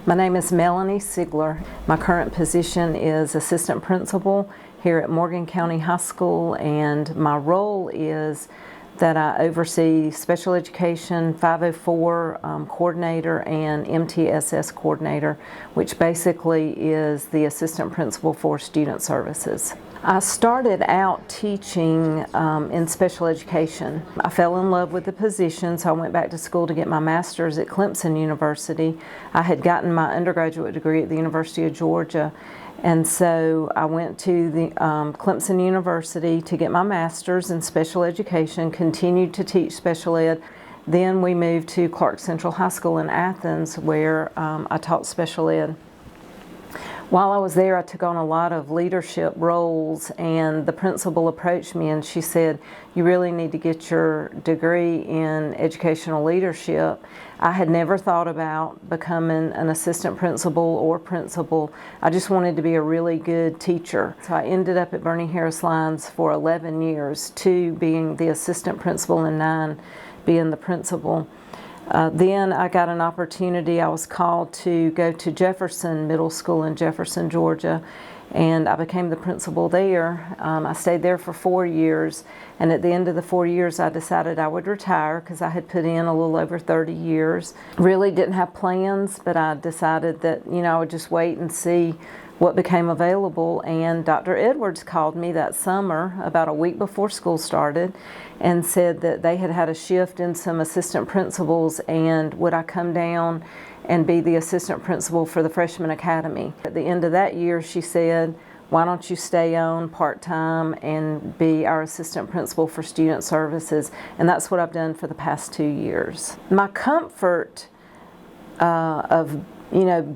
My name is Melanie Sigler. My current position is Assistant Principal here at Morgan County High School, and my role is that I oversee Special Education 504 Coordinator and MTSS Coordinator, which basically is the Assistant Principal for Student Services. I started out teaching in special education. I fell in love with the position, so I went back to school to get my master's at Clemson University. I had gotten my undergraduate degree at the University of Georgia, and so I went to the Clemson University to get my master's in special education, continued to teach special ed. Then we moved to Clark Central High School in Athens, where I taught special ed. While I was there, I took on a lot of leadership roles, and the principal approached me and she said, "You really need to get your degree in educational leadership." I had never thought about becoming an assistant principal or principal. I just wanted to be a really good teacher. So I ended up at Bernie Harris Lyons for 11 years, 2 being the assistant principal and 9 being the principal. Then I got an opportunity. I was called to go to Jefferson Middle School in Jefferson, Georgia, and I became the principal there. I stayed there for 4 years, and at the end of the 4 years I decided I would retire because I had put in a little over 30 years. Really didn't have plans, but I decided that I would just wait and see what became available, and Dr. Edwards called me that summer about a week before school started and said that they had had a shift in some assistant principals, and would I come down and be the assistant principal for the freshman academy. At the end of that year she said, "Why don't you stay on part-time and be our assistant principal for student services?" And that's what I've done for the past 2 years. My comfort of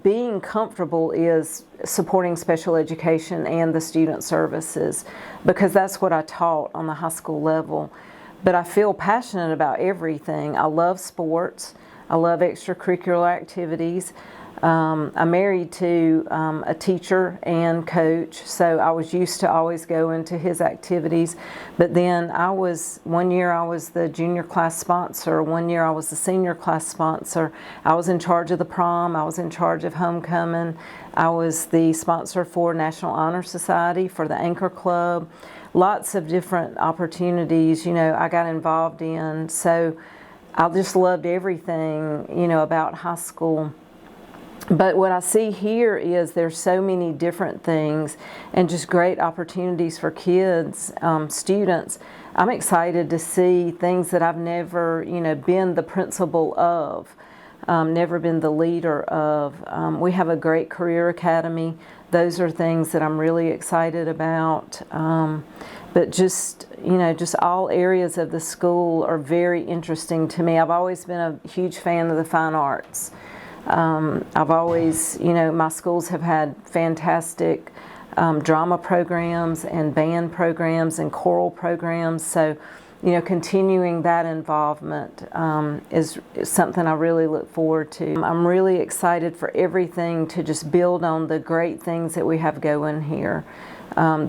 being comfortable is supporting special education and the student services, because that's what I taught on the high school level. But I feel passionate about everything. I love sports. I love extracurricular activites. I'm married to a teacher and coach, so I was used to always going to his activities. But then one year I was the junior class sponsor, one year I was the senior class sponsor. I was in charge of the prom, I was in charge of homecoming, I was the sponsor for National Honor Society, for the Anchor Club. Lots of different opportunities, I got involved in. So I just loved everything, about high school. But what I see here is there's so many different things and just great opportunities for kids, students. I'm excited to see things that I've never, been the principal of, never been the leader of. We have a great career academy. Those are things that I'm really excited about. But just all areas of the school are very interesting to me. I've always been a huge fan of the fine arts. I've always, my schools have had fantastic drama programs and band programs and choral programs. So, continuing that involvement is something I really look forward to. I'm really excited for everything to just build on the great things that we have going here.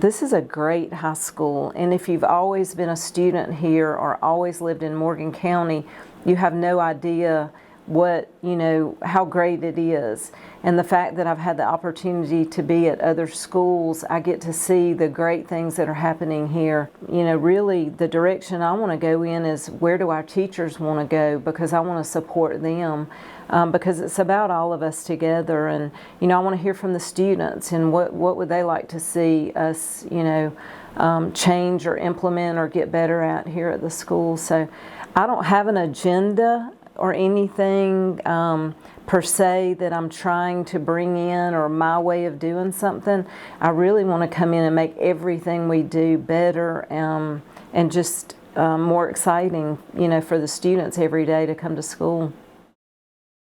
This is a great high school, and if you've always been a student here or always lived in Morgan County, you have no idea how great it is. And the fact that I've had the opportunity to be at other schools, I get to see the great things that are happening here. Really the direction I want to go in is, where do our teachers want to go? Because I want to support them, because it's about all of us together. And I want to hear from the students, and what would they like to see us change or implement or get better at here at the school. So I don't have an agenda or anything per se that I'm trying to bring in, or my way of doing something. I really want to come in and make everything we do better and just more exciting, for the students every day to come to school.